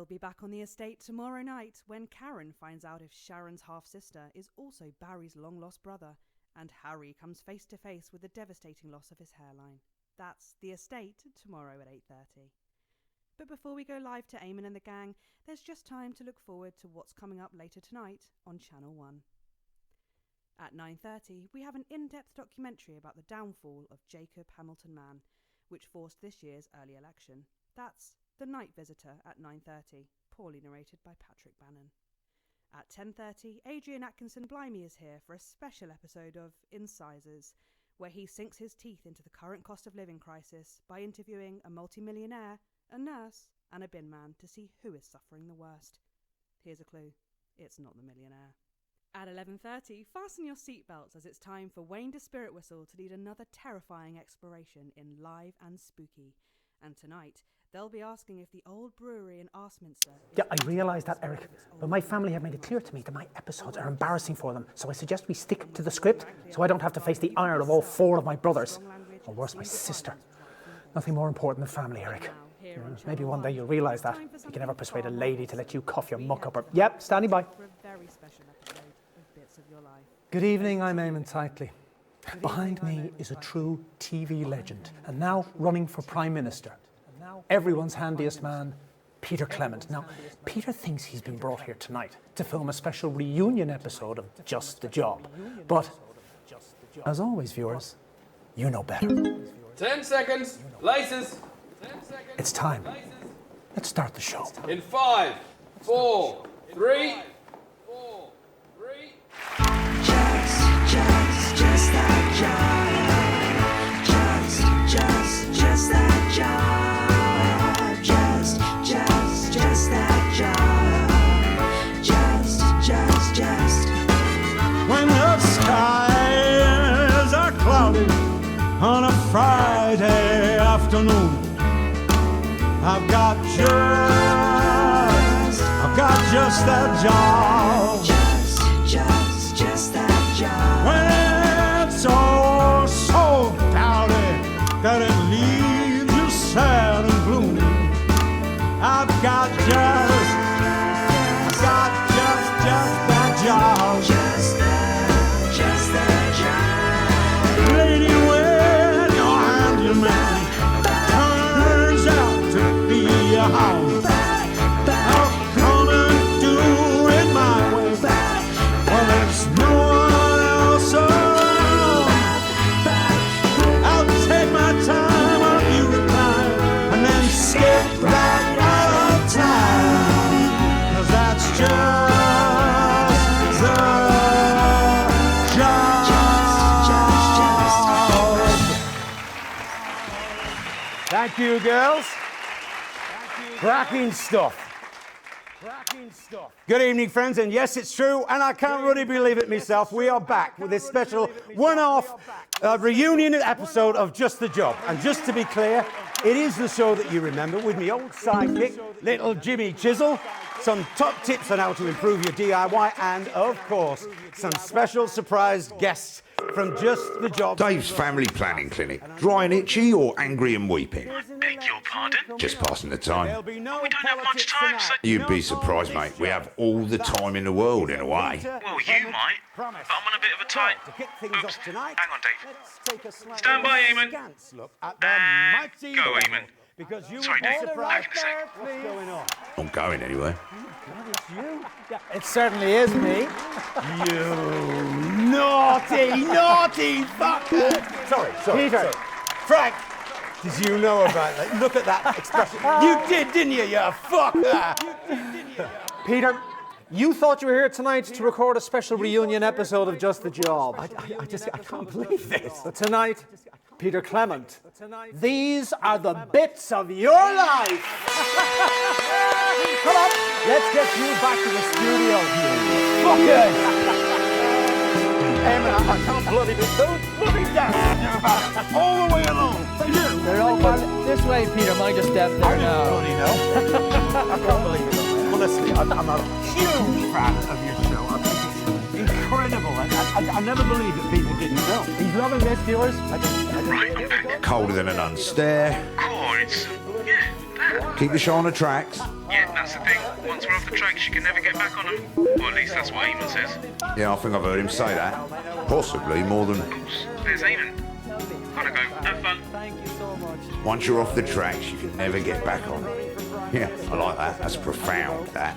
be back on the estate tomorrow night when Karen finds out if Sharon's half-sister is also Barry's long-lost brother, and Harry comes face to face with the devastating loss of his hairline. That's The Estate tomorrow at 8:30. But before we go live to Eamon and the gang, there's just time to look forward to what's coming up later tonight on Channel 1. At 9:30, we have an in-depth documentary about the downfall of Jacob Hamilton Mann, which forced this year's early election. That's The Night Visitor at 9:30, poorly narrated by Patrick Bannon. At 10:30, Adrian Atkinson Blimey is here for a special episode of Incisors, where he sinks his teeth into the current cost of living crisis by interviewing a multimillionaire, a nurse, and a bin man to see who is suffering the worst. Here's a clue. It's not the millionaire. At 11:30, fasten your seatbelts as it's time for Wayne de Spirit Whistle to lead another terrifying exploration in Live and Spooky. And tonight, they'll be asking if the old brewery in Arsminster... Yeah, I realise that, Eric, but my family have made it clear to me that my episodes are embarrassing for them, so I suggest we stick to the script so I don't have to face the ire of all 4 of my brothers, or worse, my sister. Nothing more important than family, Eric. Maybe one day you'll realise that. You can never persuade a lady to let you cough your muck up her... Yep, standing by. Good evening, I'm Eamon Titley. Behind me is a true TV legend, and now running for Prime Minister. Everyone's handiest man, Peter Clement. Now, Peter thinks he's been brought here tonight to film a special reunion episode of Just the Job. But, as always, viewers, you know better. 10 seconds, laces. 10 seconds. It's time. Let's start the show. In 5, 4, 3... Just that job. Just that job. Just that job. Just. When the skies are cloudy on a Friday afternoon, I've got just that job. Just that job. When it's all so cloudy that it leaves you sad and gloomy, I've got just that job. Just that job. Lady, when your handyman turns out to be a hound, I'll come and do it my way. Well, there's no one else around. I'll take my time, I'll be reclined, and then skip right out of time. 'Cause that's just the job. Thank you, girls. Cracking stuff. Good evening, friends, and yes, it's true, and I can't really believe it myself. We are back with this special one-off reunion episode of Just the Job. And just to be clear, it is the show that you remember with me old sidekick, little Jimmy Chisel, some top tips on how to improve your DIY, and, of course, some special surprise guests from Just the Job. Dave's family planning clinic. Dry and itchy or angry and weeping? Beg your pardon? Just passing the time. We don't have much time, so... You'd be surprised, mate. We have all the time in the world, in a way. Well, you might, but I'm on a bit of a tight... Oops, hang on, Dave. Stand by, Eamon. And go, Eamon. Sorry, Dave, back in a sec. What's going on? I'm going anyway. It certainly is me. You naughty fucker! Sorry, Peter. sorry. Frank, did you know about that? Look at that expression. You did, didn't you, you fucker? Peter, you thought you were here tonight to record a special reunion episode of Just the Job. I can't believe this. But tonight, Peter Clement, these are the bits of your life. Come on, let's get you back to the studio. Fuckers! I can't bloody be those bloody dads all the way along. For you. They're all this way, Peter. Mind your step there now. I know. I can't believe it. Honestly, I'm a huge fan of your show. I think it's incredible. I never believed that people didn't know. He's loving this, viewers. Right, I'm back. Colder than an unstare. Oh, it's... yeah, that. Keep the show on the tracks. Yeah, that's the thing. Once we're off the tracks, she can never get back on them. Or at least that's what Eamon says. Yeah, I think I've heard him say that. Possibly more than... Oops, there's Eamon. Gotta go. Have fun. Once you're off the tracks, you can never get back on. Yeah, I like that. That's profound, that.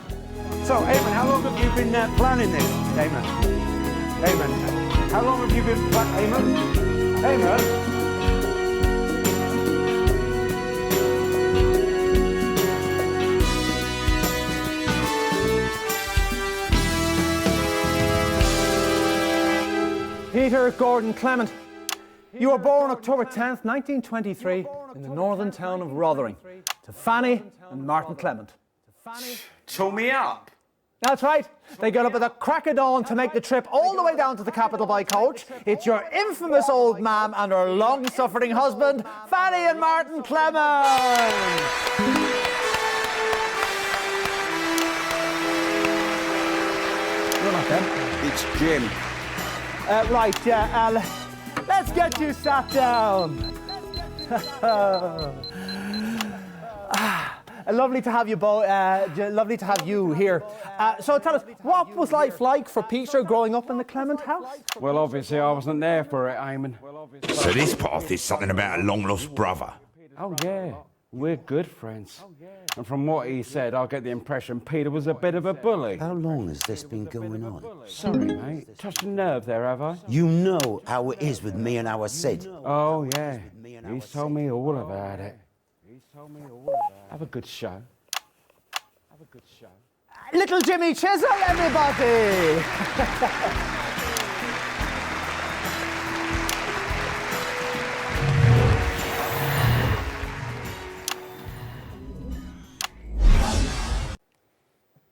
So, Eamon, how long have you been planning this? Eamon, how long have you been planning? Eamon? Peter Gordon Clement. You were born October 10th, 1923, in the northern town of Rotherham, to Fanny and Martin Clement. Tore me up. That's right. They got up at the crack of dawn to make the trip all the way down to the capital by coach. It's your infamous old mam and her long-suffering husband, Fanny and Martin Clement. You're not them. It's Jim. Let's get you sat down. Lovely to have you both. Lovely to have you here. So tell us, what was life like for Peter growing up in the Clement house? Well, obviously, I wasn't there for it, Eamon. So this part is something about a long-lost brother. Oh, yeah. We're good friends. And from what he said, I get the impression Peter was a bit of a bully. How long has this been going on? Sorry, mate. Touched a nerve there, have I? You know how it is with me and our Sid. Oh, yeah. He's told me all about it. Have a good show. Little Jimmy Chisel, everybody!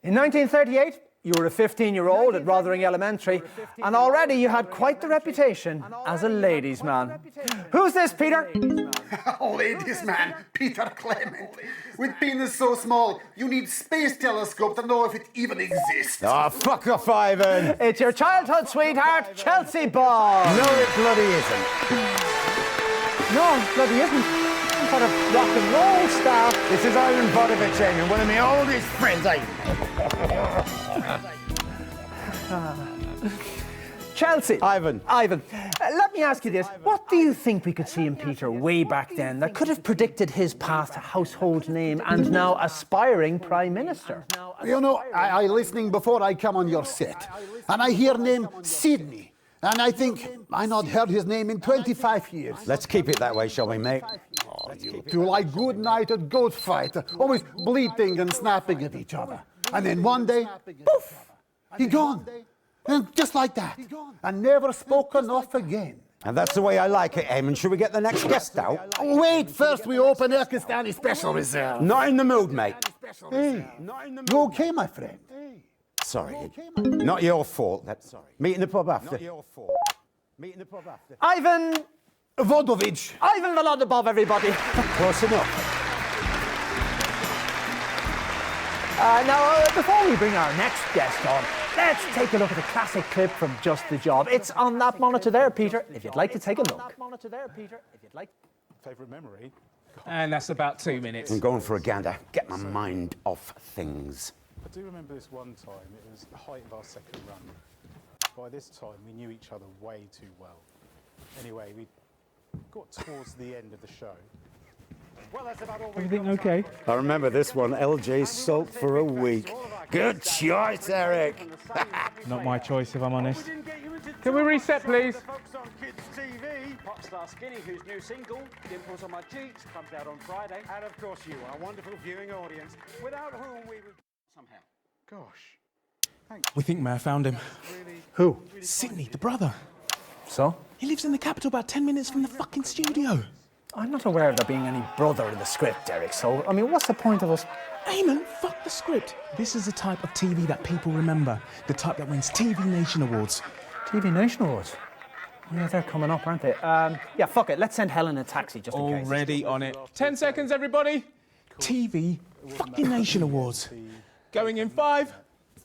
In 1938, you were a 15-year-old at Rotherham Elementary, and already you had quite the reputation as a ladies' man. Who's this, Peter? Ladies' man, Peter Clement. With penis so small, you need space telescope to know if it even exists. Oh, fuck off, Ivan. It's your childhood sweetheart, Chelsea Ball. No, it bloody isn't. No, it bloody isn't. Some sort of rock and roll star. This is Ivan Vodovich, Eamon, one of my oldest friends, Chelsea. Ivan. Let me ask you this. What do you think we could see in Peter way back then that could have predicted his path to household name and now aspiring Prime Minister? You know, I listening before I come on your set, and I hear name Sydney, and I think I not heard his name in 25 years. Let's keep it that way, shall we, mate? You two like good-nighted goat fight, always bleating and snapping at each other. And then one day, poof, he gone. And just like that. And never spoken of again. And that's the way I like it, Eamon. Should we get the next guest out? Wait, first we open Erkistani Special Reserve. Not in the mood, mate. Hey, you okay, my friend? Sorry. Not your fault. Meet in the pub after. Ivan Vodovich. Ivan Volodymyr, everybody. Close enough. Now, before we bring our next guest on, let's take a look at a classic clip from Just the Job. It's on that monitor there, Peter, if you'd like to take a look. Favourite memory? And that's about 2 minutes. I'm going for a gander. Get my mind off things. I do remember this one time, it was the height of our second run. By this time, we knew each other way too well. Anyway, we got towards the end of the show. Well, that's about all. Everything okay? I remember this one, LJ sulked for a week. Good choice, Eric. Not my choice, if I'm honest. Can we reset, please? Popstar Skinny, whose new single, Dimples on My Cheeks, comes out on Friday. And of course you, our wonderful viewing audience, without whom we would somehow. Gosh. We think Mayor found him. Who? Sydney, the brother. So? He lives in the capital about 10 minutes from the fucking studio. I'm not aware of there being any brother in the script, Eric, so, I mean, what's the point of us... Eamon, fuck the script. This is the type of TV that people remember. The type that wins TV Nation Awards. TV Nation Awards? Yeah, they're coming up, aren't they? Yeah, fuck it. Let's send Helen a taxi, just in case. Already on it. 10 seconds, everybody. TV fucking Nation Awards. Going in 5,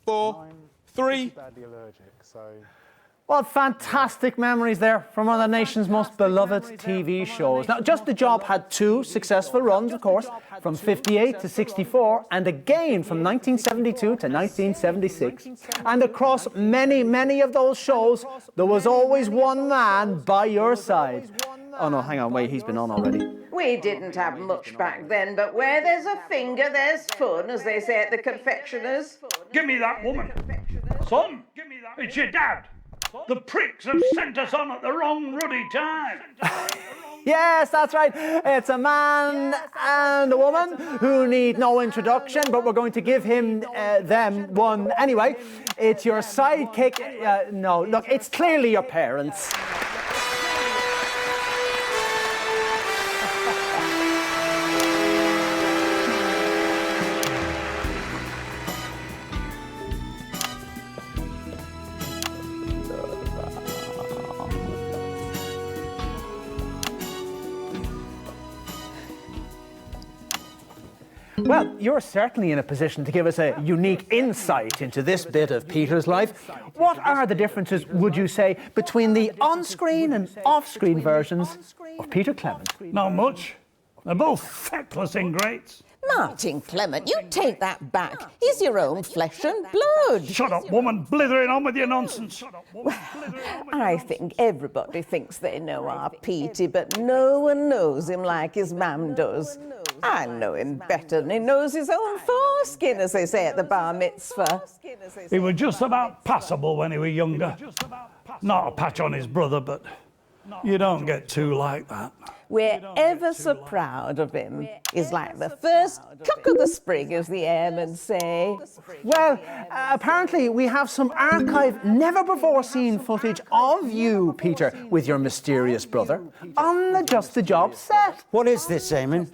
4, 3... Badly allergic, so What fantastic memories there from one of the nation's most beloved TV shows. Now, Just the Job had 2 successful runs, of course, from 58 to 64, and again from 1972 to 1976. And across many, many of those shows, there was always one man by your side. Oh no, hang on, wait, he's been on already. We didn't have much back then, but where there's a finger, there's fun, as they say at the confectioners. Give me that woman. Son, it's your dad. The pricks have sent us on at the wrong ruddy time. Yes, that's right. It's a man and a woman who need no introduction, but we're going to give them one anyway. It's your sidekick. No, look, it's clearly your parents. Well, you're certainly in a position to give us a unique insight into this bit of Peter's life. What are the differences, would you say, between the on-screen and off-screen versions of Peter Clement? Not much. They're both feckless ingrates. Martin Clement, you take that back. He's your own flesh and blood. Shut up, woman. Blithering on with your nonsense. I think everybody thinks they know our Petey, but no one knows him like his mam does. I know him better than he knows his own foreskin, as they say at the bar mitzvah. He was just about passable when he was younger. Not a patch on his brother, but you don't get two like that. We're ever so proud of him. He's like the first cock of the spring, as the airmen say. Well, apparently we have some archived, never-before-seen footage of you, Peter, with your mysterious brother, on the Just the Job set. What is this, Eamon?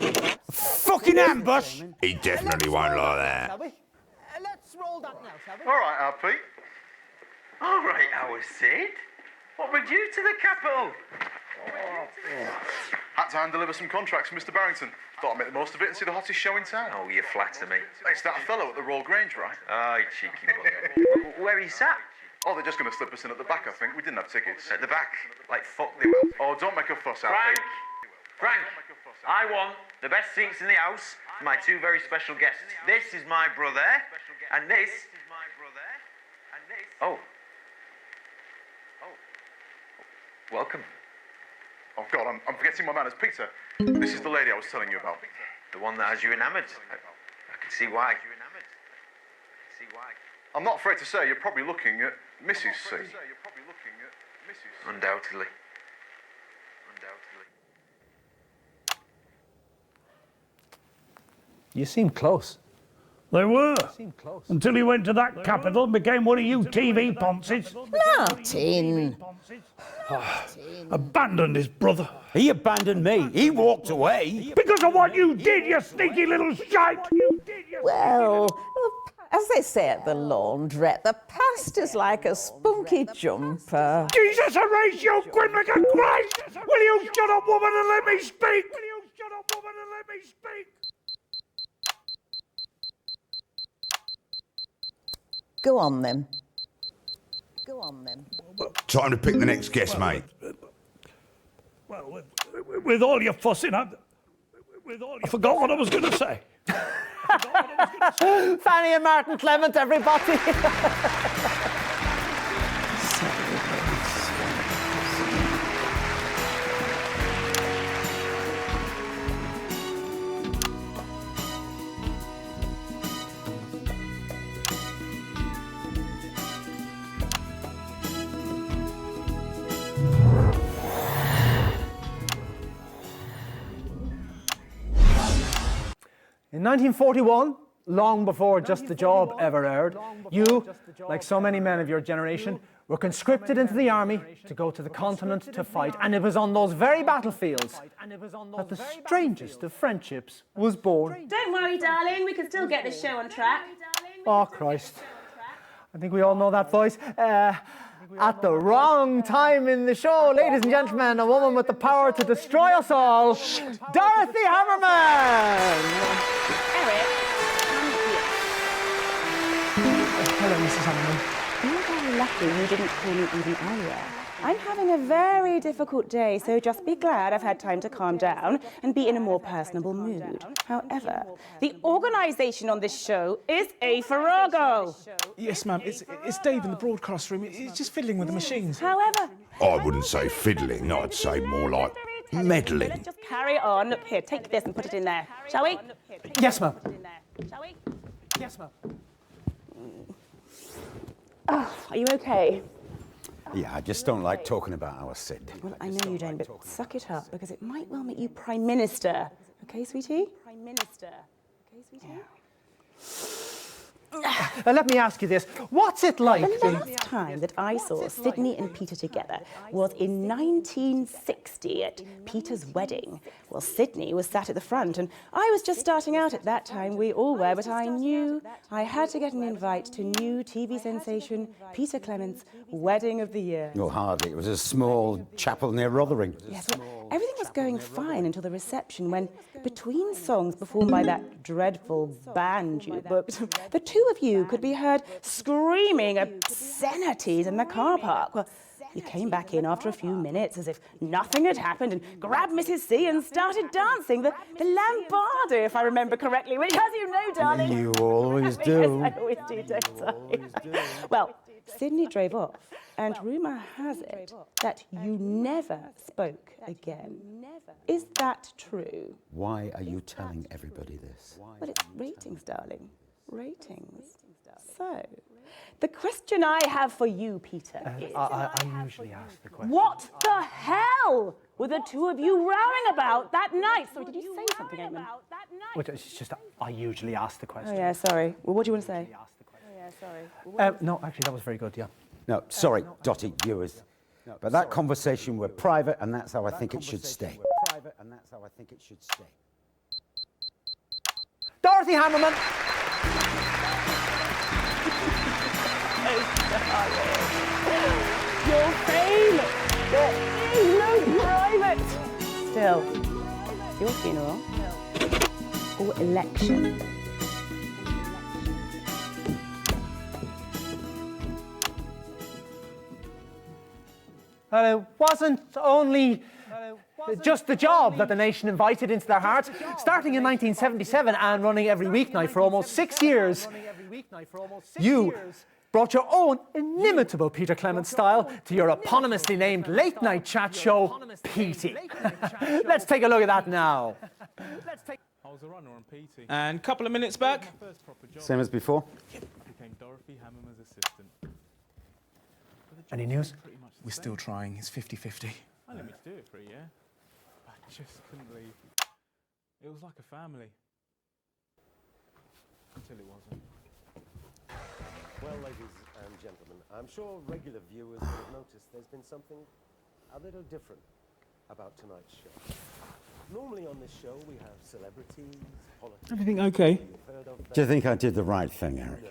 Fucking ambush! He definitely won't like that. Let's roll that now, shall we? All right, RP. All right, our Sid. What brings you to the capital? Had to hand deliver some contracts for Mr. Barrington. Thought I'd make the most of it and see the hottest show in town. Oh, you flatter me. It's that fellow at the Royal Grange, right? Oh, you cheeky bugger. Where he sat? Oh, they're just going to slip us in at the back, I think. We didn't have tickets. At the back? Like fuck they will. Oh, don't make a fuss out, Frank! Pete. Frank! I want the best seats in the house for my 2 very special guests. This is my brother, and this... Oh. Welcome. Oh, God, I'm forgetting my manners. Peter, this is the lady I was telling you about. The one that has you enamoured. I can see why. I'm not afraid to say you're probably looking at Mrs. C. Undoubtedly. You seem close. They were. Until he went to that capital and became one of you TV ponces. Martin! Abandoned his brother. He abandoned me. He walked away. Because of what you did, you sneaky little shite! Well, as they say at the laundrette, the past is like a spunky jumper. Jesus, erase you, Grimlicker Christ! Will you shut up, woman, and let me speak? Go on, then. Time to pick the next guest, mate. Well, with all your fussing, I forgot what I was going to say. Fanny and Martin Clement, everybody. In 1941, long before Just the Job ever aired, you, like so many men of your generation, were conscripted into the army to go to the continent to fight. And it was on those very battlefields that the strangest of friendships was born. Don't worry, darling, we can still get this show on track. Oh, Christ. I think we all know that voice. At the wrong time in the show, ladies and gentlemen, a woman with the power to destroy us all, Dorothy Hammerman! Hello, Mrs. Hammerman. really lucky you didn't call me even earlier. I'm having a very difficult day, so just be glad I've had time to calm down and be in a more personable mood. However, the organisation on this show is a farrago. Yes, ma'am. It's Dave in the broadcast room. He's just fiddling with the machines. However, I wouldn't say fiddling, I'd say more like meddling. let's just carry on. Look here, take this and put it in there, shall we? Yes, ma'am. Shall we? Yes, ma'am. Oh, are you okay? Yeah, I just don't like talking about our Sid. Well, I know you don't, but suck it up, because it might well make you Prime Minister. Okay, sweetie? Prime Minister. Okay, sweetie? Let me ask you this. What's it like The being... last time that I saw Sydney and Peter together was in 1960 at Peter's wedding. Well, Sydney was sat at the front, and I was just starting out at that time. We all were, but I knew I had to get an invite to new TV sensation Peter Clement's Wedding of the Year. Oh, hardly. It was a small chapel near Rotherham. Yes, well, everything was going fine until the reception when, between songs performed by that dreadful band you booked, the two of you could be heard screaming obscenities in the car park. Well, you came back in after a few minutes as if nothing had happened and grabbed Mrs. C and started dancing the lambada, if I remember correctly, which, as you know, darling... You always do. Yes, I always do, don't I? Well, Sydney drove off, and rumour has it that you never spoke again. Is that true? Why are you telling everybody this? Well, it's ratings, darling. Ratings. So, the question I have for you, Peter, is... I usually ask the question. What the hell were the two of you rowing about that night? Sorry, did you say something, Eamon? Wait, it's just that I usually ask the question. Oh, yeah, sorry. Well, what do you want to say? Oh, yeah, sorry. No, actually, that was very good, yeah. No, sorry, Dottie, viewers. But that conversation were private, and that's how I think it should stay. Dorothy Hammerman! Your fame! There is no private! Still, it's your funeral. Or election. It wasn't only just the job that the nation invited into their hearts. Starting in 1977 and running every weeknight for almost 6 years, you brought your own inimitable Peter Clement style to your eponymously named late-night chat show, Petey. Let's take a look at that now. I was a runner on PT. And a couple of minutes back. Same as before? Became Dorothy Hammerman's assistant. Any news? We're still trying. It's 50-50. I let me do it for a year. I just couldn't believe it was like a family. Until it wasn't. Well, ladies and gentlemen, I'm sure regular viewers will have noticed there's been something a little different about tonight's show. Normally on this show we have celebrities, politicians... Everything okay? Do you think I did the right thing, Eric? No.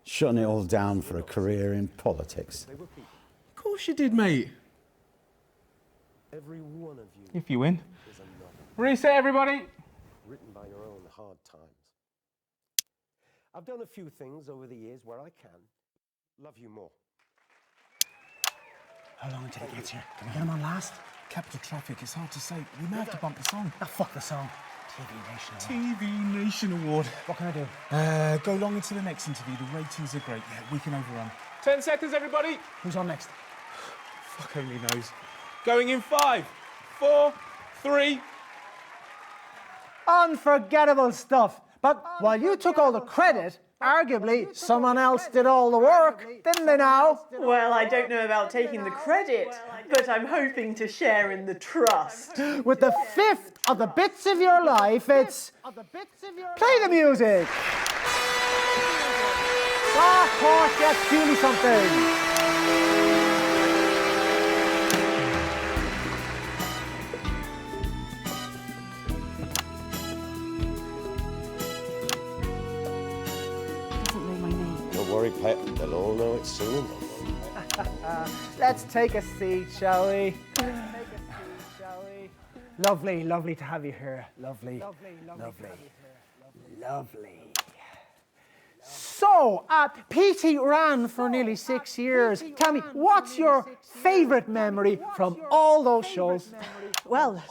Shutting it all down for a career in politics. Of course you did, mate. Every one of you... If you win. ...is a novel. Reset, everybody! ...written by your own hard times. I've done a few things over the years where I can love you more. How long until he gets here? Can we get him on last? Capital traffic, it's hard to say. We may have to bump the song. Ah, fuck the song. TV Nation Award. What can I do? Go long into the next interview. The ratings are great. Yeah, we can overrun. 10 seconds, everybody. Who's on next? Fuck only knows. Going in 5, 4, 3. Unforgettable stuff. But while you took all the credit, arguably someone else did all the work, didn't they now? Well, I don't know about taking the credit, but I'm hoping to share in the trust. With the fifth of the bits of your life, it's... Play the music! Ah, of course, yes, do me something. Don't worry, Pet. They'll all know it soon. Let's take a seat, shall we? Lovely, lovely to have you here. Lovely, lovely. So, Petey ran for nearly 6 years. Tell me, what's your favourite memory from all those shows? Well,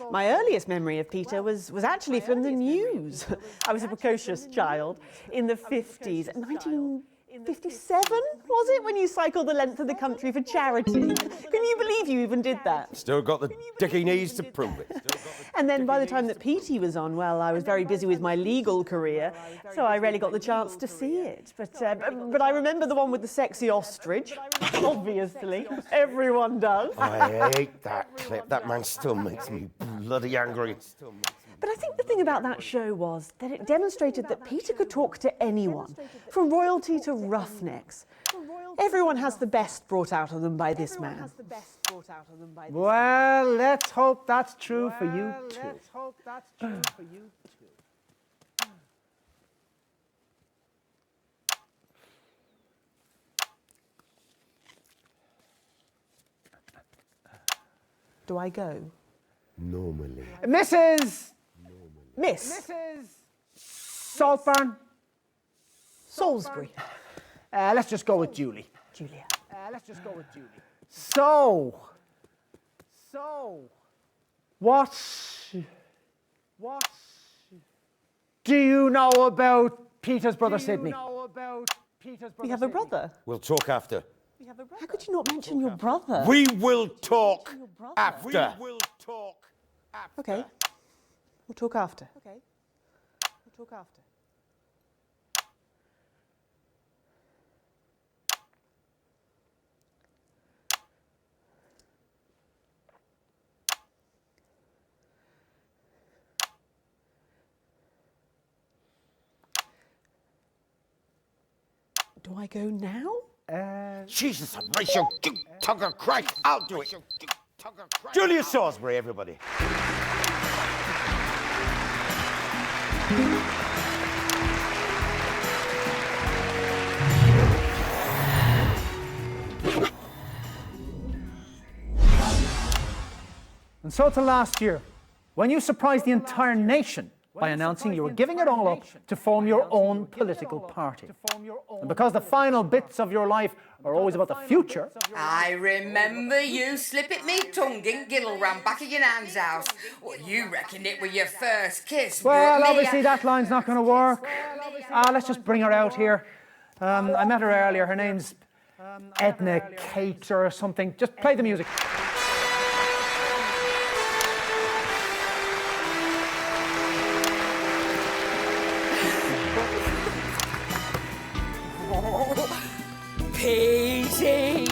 my earliest memory of Peter was actually from the news. I was a precocious child in the 50s, 1957, was it, when you cycled the length of the country for charity? Can you believe you even did that? Still got the dicky knees to prove it. And then by the time that Petey was on, well, I was very busy with my legal career, so I rarely got the chance to see it. But I remember the one with the sexy ostrich, obviously. Everyone does. I hate that clip. That man still makes me bloody angry. But I think the thing about that show was that it demonstrated that Peter could talk to anyone, from royalty to roughnecks. Everyone has the best brought out of them by this man. Well, let's hope that's true for you too. Do I go? Normally. Mrs. Miss. Saltburn. Salisbury. Let's just go with Julie. Julia. Let's just go with Julie. So, what do you know about Peter's brother Sidney? We have a brother. We'll talk after. How could you not mention your brother? We will talk after. Okay. We'll talk after. Do I go now? Jesus, Rachel, Tugger Christ, I'll do it. Julia Salisbury, everybody. And so to last year, when you surprised the entire nation by announcing you were giving it all up to form your own political party. And because the final bits of your life are always about the future... I remember you slipping me tongue in Gilliram back at your nan's house. Well, you reckoned it was your first kiss, Well, but me, obviously that line's not going to work. Let's just bring her out here. I met her earlier. Her name's Edna Kate or something. Just play the music. Petey!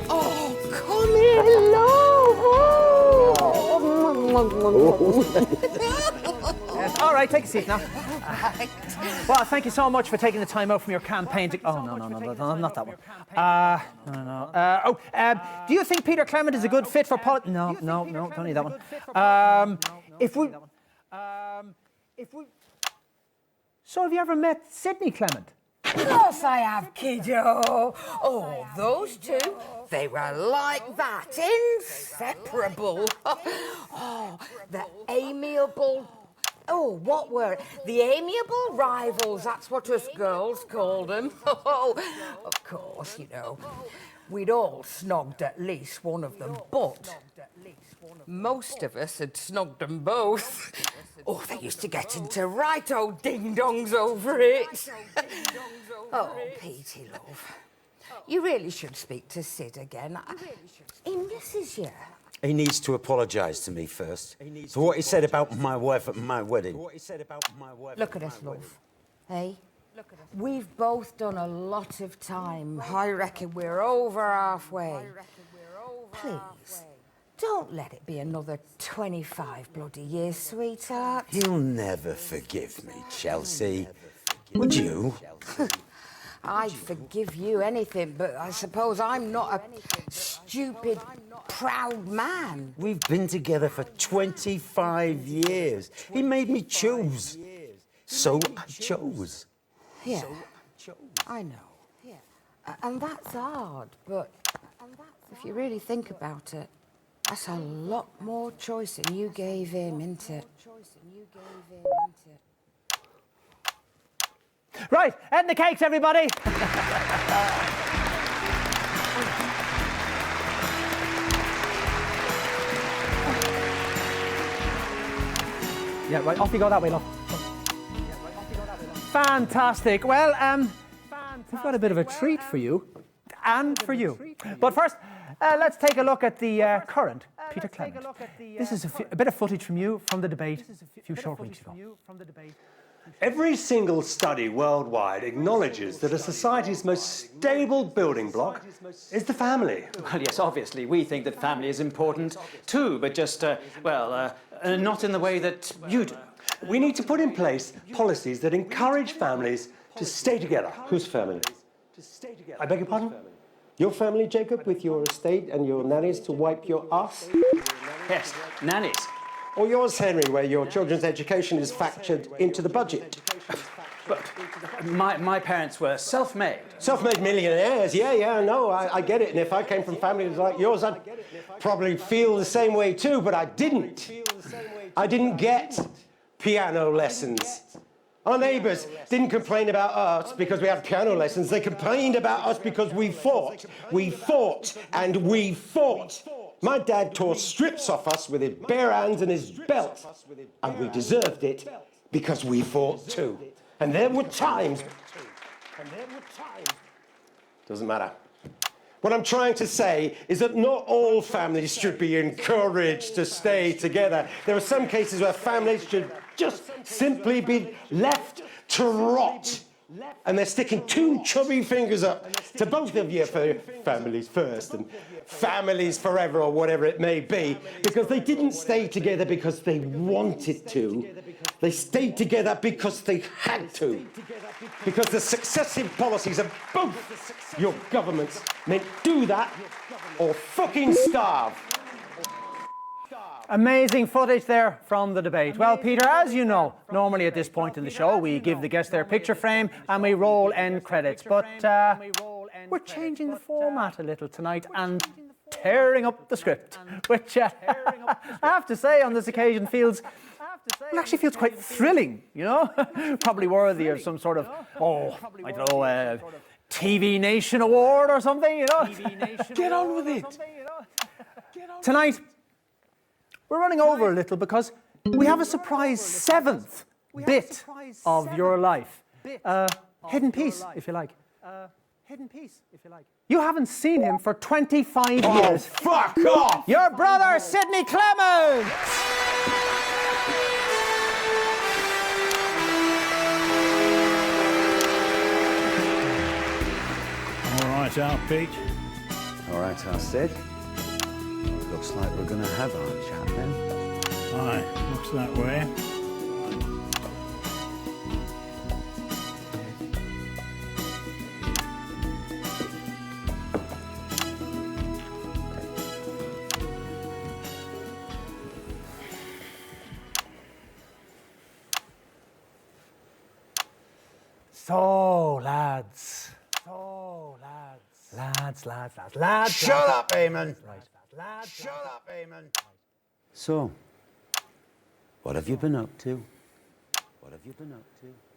Oh, come here, love! All right, take a seat now. Well, thank you so much for taking the time out from your campaign to... Oh, no, not that one. Do you think Peter Clement is a good fit for politics? No, don't need that one. So have you ever met Sidney Clement? Of course I have, kiddo. Oh, those two, they were like that, inseparable. Oh, the amiable... Oh, what were it? The amiable rivals, that's what us girls called them. Oh, of course, you know, we'd all snogged at least one of them, but most of us had snogged them both. Oh, they used to get into right old ding-dongs over it. Oh, Petey, love, you really should speak to Sid again. He misses you. He needs to apologise to me first for what he said about my wife at my wedding. Look at us, love. Hey? We've both done a lot of time. I reckon we're over halfway. Please, don't let it be another 25 bloody years, sweetheart. You'll never forgive me, Chelsea. Would you? I'd forgive you anything, but I suppose I'm not a stupid, proud man. We've been together for 25 years. He made me choose. So I chose. Yeah, I know. And that's hard, but if you really think about it, that's a lot more choice than you gave him, isn't it? Right, end the cakes, everybody. Yeah, right, off you go that way, love. Fantastic. Well, we've got a bit of a treat for you, and for you. But first, let's take a look at the current Peter Clement. This is a bit of footage from you from the debate a few short weeks ago. Every single study worldwide acknowledges that a society's most stable building block is the family. Well, yes, obviously, we think that family is important too, but just, not in the way that you do. We need to put in place policies that encourage families to stay together. Whose family? I beg your pardon? Your family, Jacob, with your estate and your nannies to wipe your ass? Yes, nannies. Or yours, Henry, where your children's education is factored into the budget? But my parents were self-made. Self-made millionaires, yeah, no, I get it. And if I came from families like yours, I'd probably feel the same way too, but I didn't. I didn't get piano lessons. Our neighbours didn't complain about us because we had piano lessons. They complained about us because we fought. We fought and we fought. My dad tore strips off us with his bare hands and his belt. And we deserved it because we fought too. And there were times. Doesn't matter. What I'm trying to say is that not all families should be encouraged to stay together. There are some cases where families should just simply be left to rot. And they're sticking two chubby fingers up to both of you for families first and families forever or whatever it may be, because they didn't stay together because they wanted to. They stayed together because they had to. Because the successive policies of both your governments meant do that or fucking starve. Amazing footage there from the debate. Well, Peter, as you know, normally at this point in the show, we give the guests their picture frame and we roll end credits. But we're changing the format a little tonight and tearing up the script, which I have to say on this occasion actually feels quite thrilling, you know? Probably worthy of some sort of, I don't know, TV Nation Award or something, you know? Get on with it. Tonight, we're running over a little because we have a surprise seventh bit of your life. Hidden piece, if you like. You haven't seen him for 25 years. Fuck off! Your brother, Sidney Clement! All right, our Pete. All right, our Sid. Looks like we're going to have our chat then. Aye, looks that way. So, lads. Lads. Shut up, Eamon. Right. Shut up, Eamon. So, what have you been up to?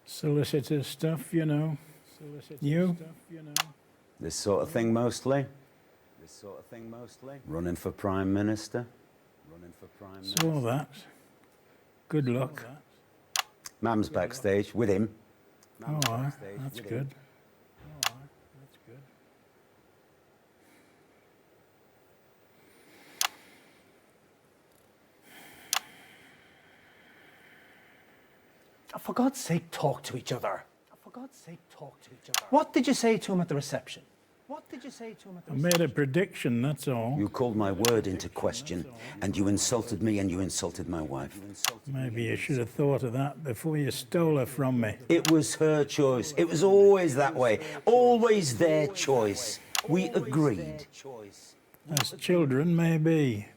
Solicitor stuff, you know. You? This sort of thing mostly? Running for Prime Minister? Saw that. Good luck. Mam's backstage with him. Oh, aye, that's good. For God's sake, talk to each other. What did you say to him at the reception? I made a prediction, that's all. You called my word into question, and you insulted me and you insulted my wife. Maybe you should have thought of that before you stole her from me. It was her choice. It was always that way. Always their choice. We agreed. As children, maybe.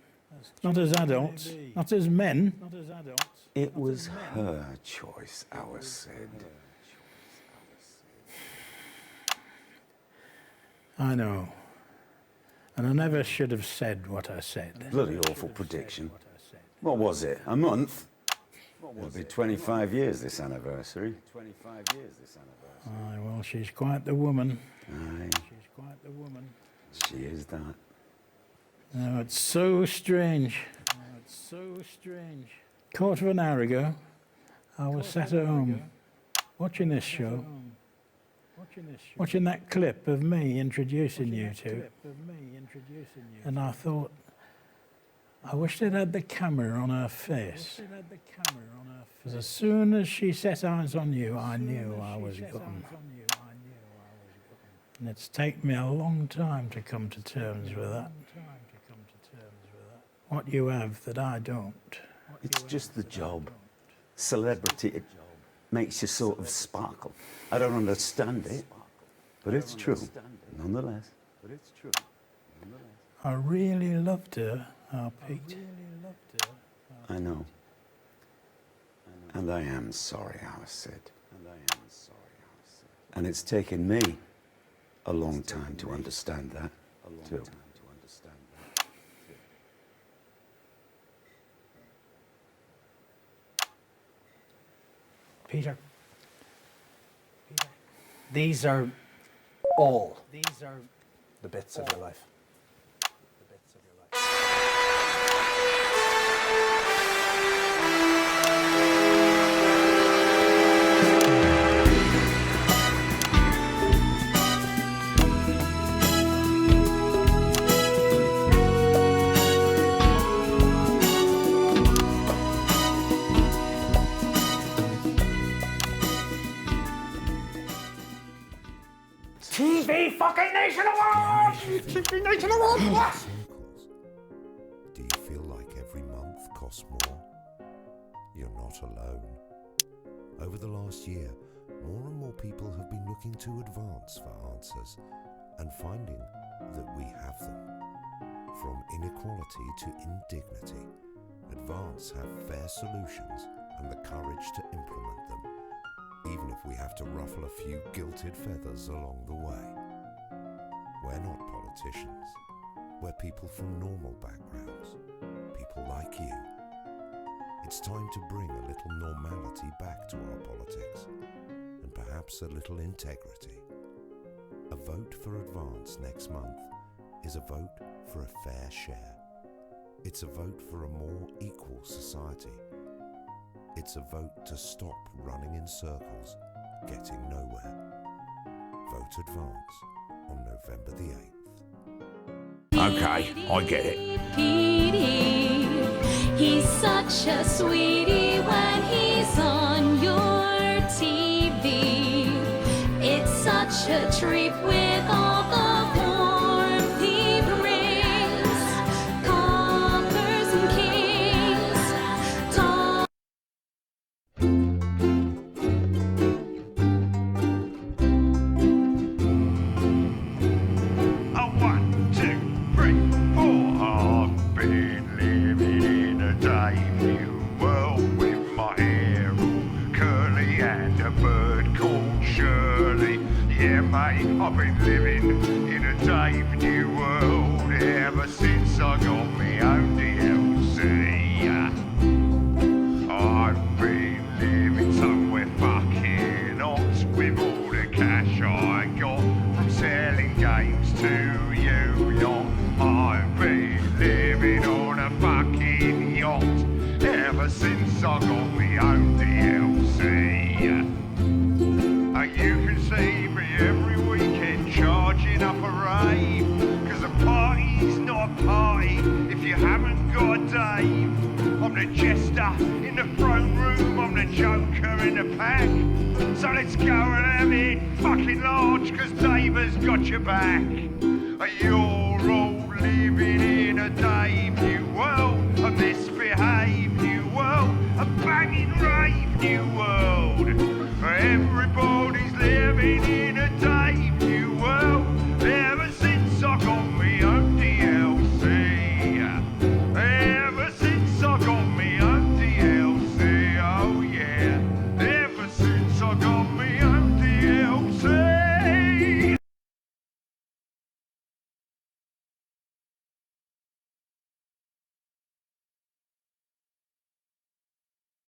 Not as adults. Not as men. It was her choice, our Sid. I know. And I never should have said what I said. Bloody awful prediction. What was it? A month? It'll be 25 years this anniversary. Aye, well, she's quite the woman. Aye, She's quite the woman. she is that. No, it's so strange. It's so strange. Quarter of an hour ago, I was sat at home watching this show, watching that clip of me introducing you to, and I thought, I wish they'd had the camera on her face. Because as soon as she set eyes on you, I knew I was gone. And it's taken me a long time to come to terms with that. What you have that I don't. It's just the job. Celebrity, it makes you sort of sparkle. I don't understand it, but it's true, nonetheless. I really loved her, our Pete. I know. And I am sorry, our Sid. And it's taken me a long time to understand that, too. Peter, these are all the bits of your life. TV fucking Nation Awards! TV Nation Awards! Do you feel like every month costs more? You're not alone. Over the last year, more and more people have been looking to Advance for answers and finding that we have them. From inequality to indignity, Advance have fair solutions and the courage to implement them, even if we have to ruffle a few gilded feathers along the way. We're not politicians. We're people from normal backgrounds, people like you. It's time to bring a little normality back to our politics, and perhaps a little integrity. A vote for Advance next month is a vote for a fair share. It's a vote for a more equal society. It's a vote to stop running in circles, getting nowhere. Vote Advance on November the 8th. Okay, I get it. Petey, he's such a sweetie when he's on your TV. It's such a treat with all the warmth he brings. Conquers and kings. Tall I've been living in a Dave New world with my hair all curly and a bird called Shirley. Yeah, mate, I've been living in a Dave New world ever since I got my own DLC. I've been living somewhere fucking hot with all the cash I got from selling games to you lot. I've been living on a fucking yacht ever since I got my own DLC. You can see me every weekend charging up a rave, 'cause a party's not a party if you haven't got a Dave. I'm the jester in the throne room, I'm the joker in the pack. So let's go and have it fucking large, 'cause Dave has got your back. You're all living in a Dave